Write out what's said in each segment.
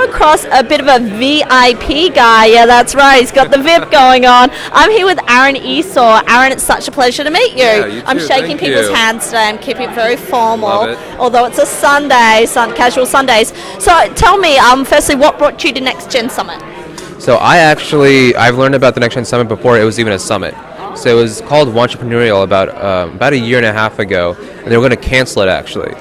across a bit of a VIP guy. Yeah, that's right. He's got the VIP going on. I'm here with Aaron Esau. Aaron, it's such a pleasure to meet you. Yeah, you too. I'm shaking Thank people's you. hands today. I'm keeping it very formal, Love it. although it's a Sunday, casual Sundays. So tell me, firstly, what brought you to Next Gen Summit? So I've learned about the Next Gen Summit before it was even a summit. So it was called Entrepreneurial about a year and a half ago, and they were going to cancel it actually.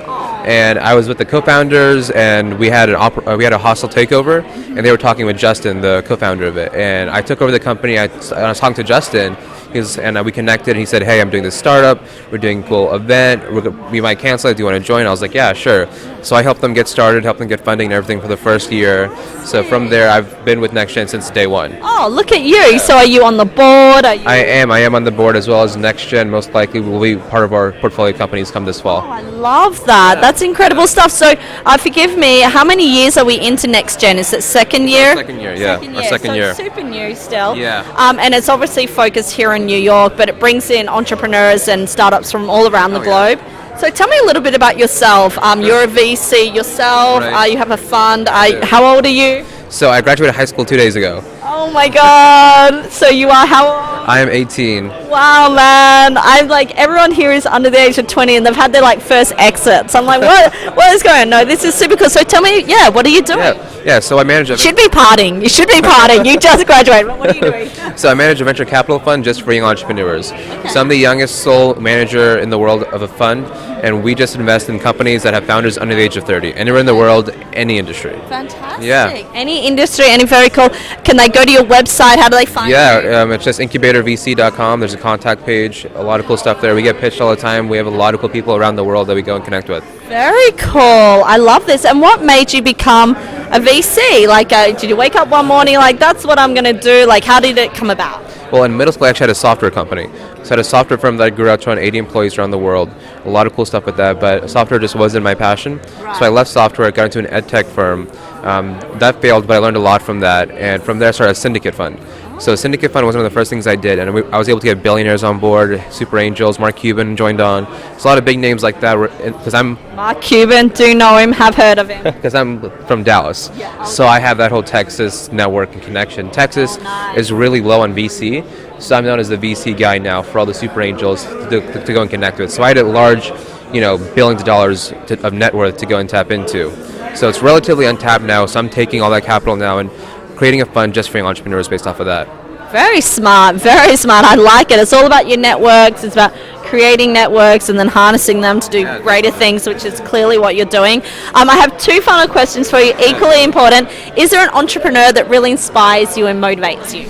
And I was with the co-founders, and we had a hostile takeover, and they were talking with Justin, the co-founder of it. And I took over the company. I was talking to Justin, and we connected. And he said, "Hey, I'm doing this startup. We're doing a cool event. We might cancel it. Do you want to join?" I was like, "Yeah, sure." So I helped them get started, helped them get funding and everything for the first year. So from there, I've been with Next Gen since day one. Oh, look at you. So are you on the board? Are you... I am on the board, as well as Next Gen most likely will be part of our portfolio companies come this fall. Oh, I love that. That's incredible stuff. So, forgive me, how many years are we into Next Gen? Is it second year? Second year, yeah. Our second so year. It's super new still. Yeah. And it's obviously focused here in New York, but it brings in entrepreneurs and startups from all around the globe. So tell me a little bit about yourself. You're a VC yourself. Right. You have a fund. How old are you? So I graduated high school 2 days ago. Oh my God. So you are how old? I am 18. Wow, man. I'm like, everyone here is under the age of 20 and they've had their like first exits. I'm like, what is going on? No, this is super cool. So tell me, what are you doing? Yeah, so I manage You should be partying. You should be partying. You just graduated. But what are you doing? So I manage a venture capital fund just for young entrepreneurs. So I'm the youngest sole manager in the world of a fund, and we just invest in companies that have founders under the age of 30. Anywhere in the world, any industry. Fantastic. Yeah. Any industry, any very cool. Can they go to your website? How do they find you? It's just incubatorvc.com. There's a contact page, a lot of cool stuff there. We get pitched all the time. We have a lot of cool people around the world that we go and connect with. Very cool. I love this. And what made you become a VC? Like, did you wake up one morning like, that's what I'm going to do? Like, how did it come about? Well, in middle school, I actually had a software company. So I had a software firm that grew out to around 80 employees around the world. A lot of cool stuff with that, but software just wasn't my passion. Right. So I left software, got into an ed tech firm. That failed, but I learned a lot from that. And from there, I started a syndicate fund. So Syndicate Fund was one of the first things I did, and I was able to get billionaires on board, Super Angels, Mark Cuban joined on. It's a lot of big names like that, because I'm... Mark Cuban, do know him, have heard of him. Because I'm from Dallas, so I have that whole Texas network and connection. Texas is really low on VC, so I'm known as the VC guy now for all the Super Angels to go and connect with. So I had a large, billions of dollars of net worth to go and tap into. So it's relatively untapped now, so I'm taking all that capital now and creating a fund just for young entrepreneurs based off of that. Very smart, very smart. I like it. It's all about your networks. It's about creating networks and then harnessing them to do greater things, which is clearly what you're doing. I have two final questions for you, equally important. Is there an entrepreneur that really inspires you and motivates you?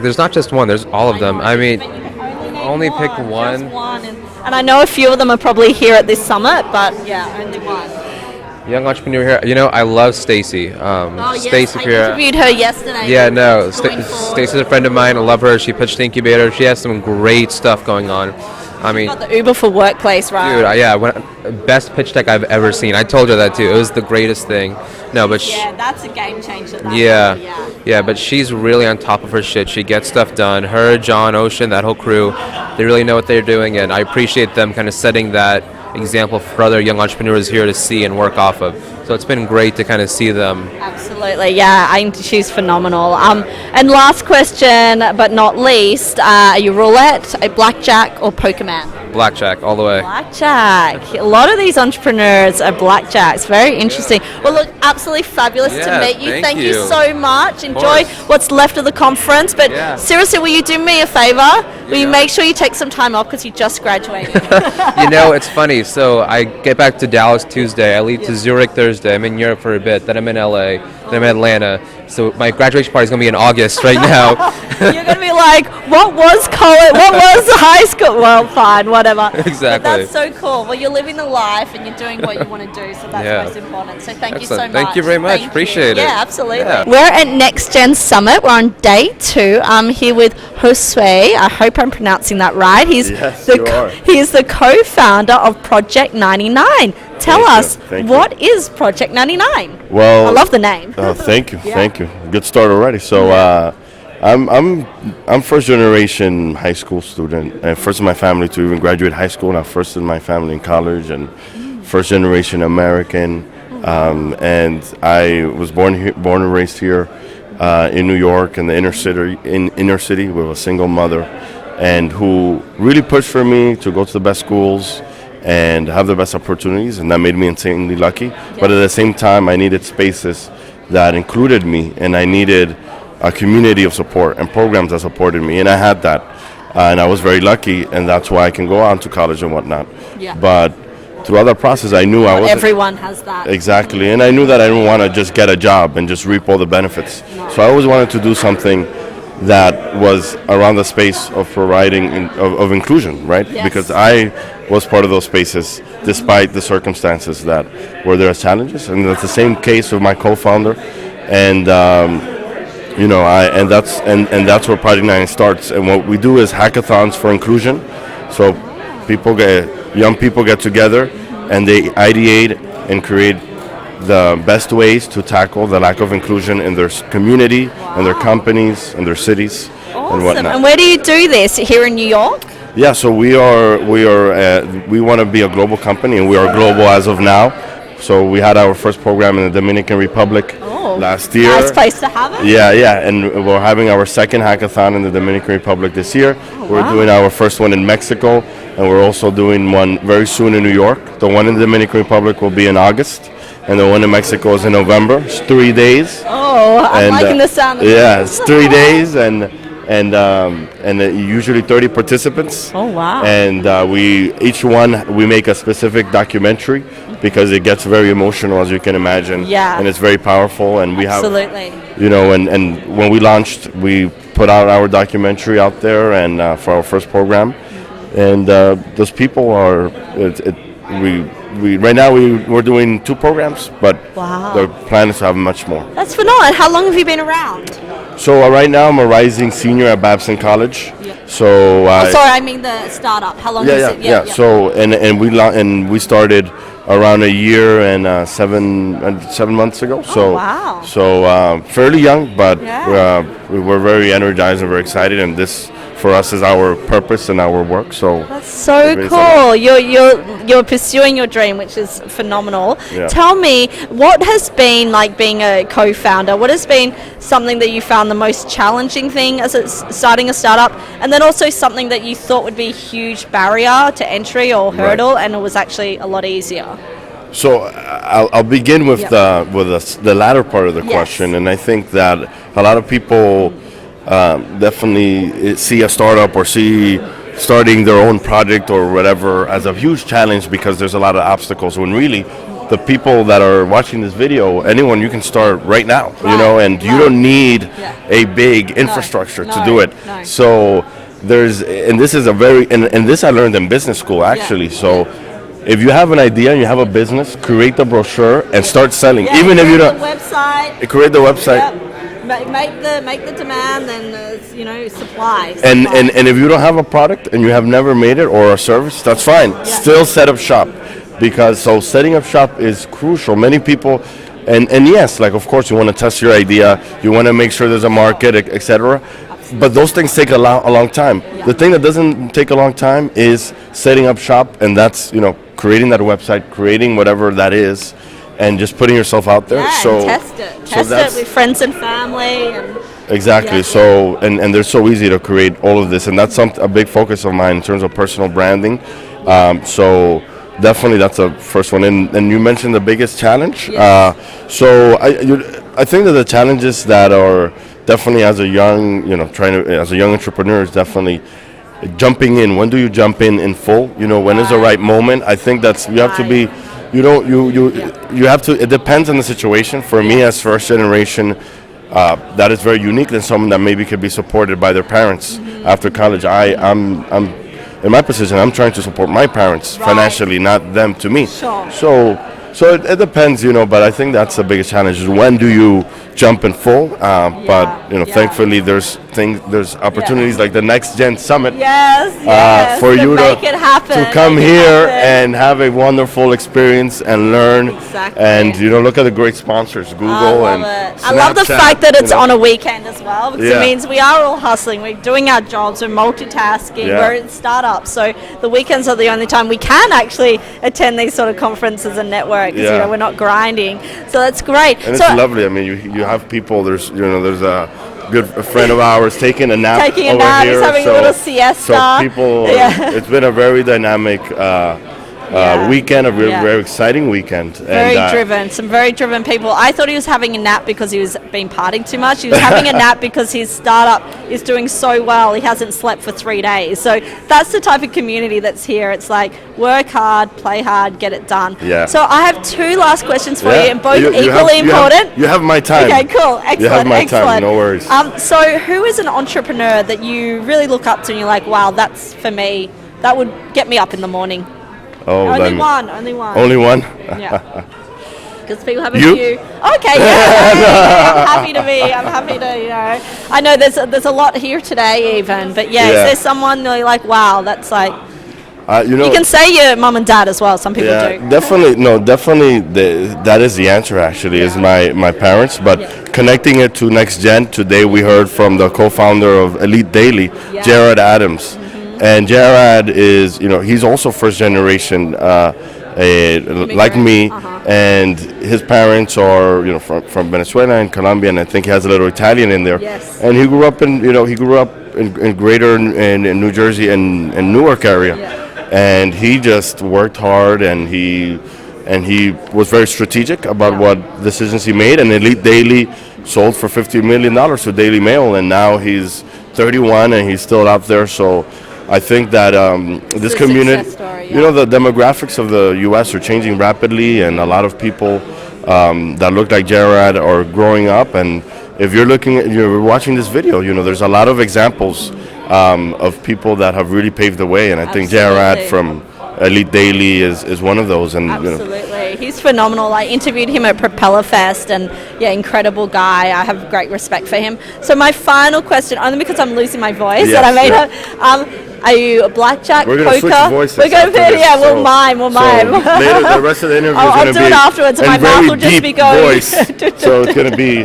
There's not just one. There's all of them. I mean, only pick one. And I know a few of them are probably here at this summit, but only one. Young entrepreneur here. I love Stacy. Stacy here. I interviewed her yesterday. Yeah, no. Stacy's a friend of mine. I love her. She pitched the incubator. She has some great stuff going on. I mean, got the Uber for workplace, right? Dude, best pitch deck I've ever seen. I told her that too. It was the greatest thing. No, but that's a game changer. But she's really on top of her shit. She gets stuff done. Her, John, Ocean, that whole crew, they really know what they're doing, and I appreciate them kind of setting that example for other young entrepreneurs here to see and work off of. So it's been great to kind of see them. Absolutely, she's phenomenal. And last question, but not least, are you roulette, a blackjack, or poker man? Blackjack, all the way. Blackjack. A lot of these entrepreneurs are blackjacks. Very interesting. Well, look, absolutely fabulous to meet you. Thank you so much. Enjoy what's left of the conference. But seriously, will you do me a favor? Will you make sure you take some time off because you just graduated? It's funny. So I get back to Dallas Tuesday. I leave to Zurich Thursday. I'm in Europe for a bit. Then I'm in LA. Then I'm in Atlanta. So my graduation party is going to be in August right now. You're going to be like, what was college? What was high school? Well, fine, whatever. Exactly. But that's so cool. Well, you're living the life and you're doing what you want to do, so that's most important. So thank you so much. Thank you very much. Appreciate it. Yeah, absolutely. Yeah. We're at Next Gen Summit. We're on day 2. I'm here with Josue. I hope I'm pronouncing that right. He's the co-founder of Project 99. Tell us, what is Project 99? Well, I love the name. Thank you, thank you. Good start already. So, I'm first generation high school student, and first in my family to even graduate high school. Now, first in my family in college, and first generation American. And I was born and raised here in New York in the inner city with a single mother, and who really pushed for me to go to the best schools and have the best opportunities, and that made me insanely lucky. But at the same time, I needed spaces that included me, and I needed a community of support and programs that supported me, and I had that. And I was very lucky, and that's why I can go on to college and whatnot. Yeah. But throughout that process, I knew I was Everyone has that. exactly, and I knew that I didn't want to just get a job and just reap all the benefits. So I always wanted to do something that was around the space of providing of inclusion, right? Yes. Because I was part of those spaces, despite the circumstances that were there as challenges, and that's the same case with my co-founder, and that's where Project 9 starts. And what we do is hackathons for inclusion. So young people get together and they ideate and create the best ways to tackle the lack of inclusion in their community, in their companies, in their cities, and whatnot. And where do you do this? Here in New York? Yeah, so we want to be a global company, and we are global as of now. So we had our first program in the Dominican Republic last year. Nice place to have it. Yeah, and we're having our second hackathon in the Dominican Republic this year. We're doing our first one in Mexico, and we're also doing one very soon in New York. The one in the Dominican Republic will be in August, and the one in Mexico is in November. It's 3 days. Oh, I'm liking the sound of it. Yeah, it's 3 days, and usually 30 participants. Oh, wow. And each one we make a specific documentary, because it gets very emotional, as you can imagine. Yeah. And it's very powerful, and we Absolutely. have, and when we launched, we put out our documentary out there, and for our first program, and those people are, right now we're doing 2 programs, but the plan is to have much more. That's phenomenal. How long have you been around? So right now I'm a rising senior at Babson College. Yeah. So sorry, I mean the startup. How long is it? Yeah. So we started around a year and 7 months ago. So wow. So fairly young, but we're very energized and very excited, and this for us is our purpose and our work. So that's so cool. You're pursuing your dream, which is phenomenal. Yeah. Tell me, what has been like being a co-founder? What has been something that you found the most challenging thing as starting a startup, and then also something that you thought would be a huge barrier to entry or hurdle, and it was actually a lot easier? So I'll begin with the latter part of the question, and I think that a lot of people definitely see a startup or see starting their own project or whatever as a huge challenge, because there's a lot of obstacles, when really the people that are watching this video, anyone, you can start right now, and you don't need a big infrastructure to do it. So this is a very, and this I learned in business school actually. So if you have an idea and you have a business, create the brochure and start selling. Even if you don't create the website. Make the demand and supply. And if you don't have a product and you have never made it or a service, that's fine. Still set up shop, because setting up shop is crucial. Many people, and yes, like of course you want to test your idea, you want to make sure there's a market, etc. But those things take a long time. The thing that doesn't take a long time is setting up shop, and that's creating that website, creating whatever that is, and just putting yourself out there. And test it with friends and family. Exactly. So and they're so easy to create all of this, and that's a big focus of mine in terms of personal branding. So definitely that's a first one. And you mentioned the biggest challenge. So I think that the challenges that are definitely as a young as a young entrepreneur is definitely jumping in. When do you jump in full? When is the right moment? I think that's you have to be. You have to. It depends on the situation. For me, as first generation, that is very unique than someone that maybe could be supported by their parents after college. I'm in my position. I'm trying to support my parents financially, not them to me. Sure. So it depends, but I think that's the biggest challenge. Is when do you jumping full. But thankfully there's opportunities like the Next Gen Summit. Yes, for to you make it happen, to come make it here happen. and have a wonderful experience and learn. Exactly. And look at the great sponsors, Google I love and it. I love the Snapchat, fact that it's on a weekend as well, because Yeah. it means we are all hustling, we're doing our jobs, we're multitasking, Yeah. we're in startups, so the weekends are the only time we can actually attend these sort of conferences and network, because Yeah. we're not grinding. So that's great. And so it's lovely. I mean, you have people. There's a good friend of ours taking a nap Taking a over nap, here. he's having a little siesta. So people, Yeah. it's been a very dynamic weekend, a very exciting weekend. Very driven, some very driven people. I thought he was having a nap because he was been partying too much. He was having a nap because his startup is doing so well. He hasn't slept for 3 days. So that's the type of community that's here. It's like work hard, play hard, get it done. Yeah. So I have 2 last questions for Yeah. you, and both You equally important. You have my time. Okay, cool, excellent, You have my excellent. time. No worries. So who is an entrepreneur that you really look up to and you're like, wow, that's for me. That would get me up in the morning. Only then- one. Only one. Yeah. Because people have a You? few. Okay, yeah. I'm happy to, I know there's a lot here today even, but is there someone that you're like, wow, that's like, you can say your mum and dad as well, some people do. Definitely that is the answer actually, is my parents, but connecting it to Next Gen, today we heard from the co-founder of Elite Daily, Jared Adams. And Jared is, he's also first generation, like me, and his parents are, from Venezuela and Colombia, and I think he has a little Italian in there. Yes. And he grew up in greater in New Jersey and Newark area, and he just worked hard, and he was very strategic about what decisions he made. And Elite Daily sold for $50 million to Daily Mail, and now he's 31 and he's still out there. So I think that this community, story, the demographics of the U.S. are changing rapidly, and a lot of people that look like Jared are growing up. And if you're watching this video, there's a lot of examples of people that have really paved the way, and I think Jared from Elite Daily is one of those. And absolutely, he's phenomenal. I interviewed him at Propeller Fest, and incredible guy. I have great respect for him. So my final question, only because I'm losing my voice, and I made her. Are you a blackjack, we're poker? Switch voices. We're going to we'll mime. So later, the rest of the interview is I'll going to do be it afterwards. My mouth will just be going. Voice. So it's going to be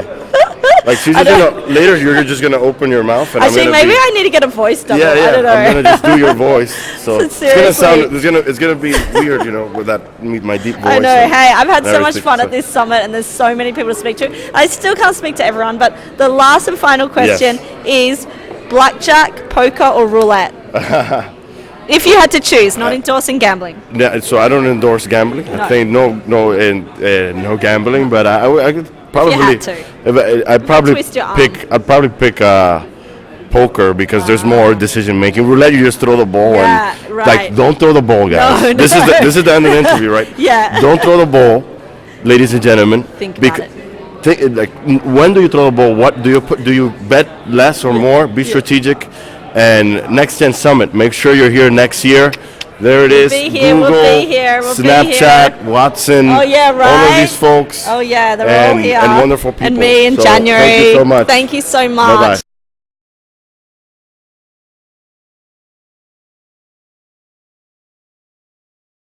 like she's just later. You're just going to open your mouth, and actually, maybe I need to get a voice double. Yeah, I don't know. I'm going to just do your voice. So it's Seriously. it's going to be weird, with that my deep voice. I know. Hey, I've had so much everything, fun at this summit, and there's so many people to speak to. I still can't speak to everyone, but the last and final question is blackjack, poker, or roulette? If you had to choose, not endorsing gambling. Yeah, so I don't endorse gambling. I think no gambling, but I could probably. If you had to. I'd probably Twist your arm. pick poker, because there's more decision making. Roulette, you just throw the ball and like don't throw the ball, guys. No, this is the end of the interview, right? Yeah. Don't throw the ball, ladies and gentlemen. Think about it. When do you throw the ball? What do you put? Do you bet less or more? Be strategic. And Next Gen Summit, make sure you're here next year. There it is. Be here, Google, we'll be here, we'll Snapchat, be here. Watson. Oh yeah, right. All of these folks. Oh yeah, they're all here. And wonderful people. And me in So, January. Thank you so much. Thank you so much. Bye-bye.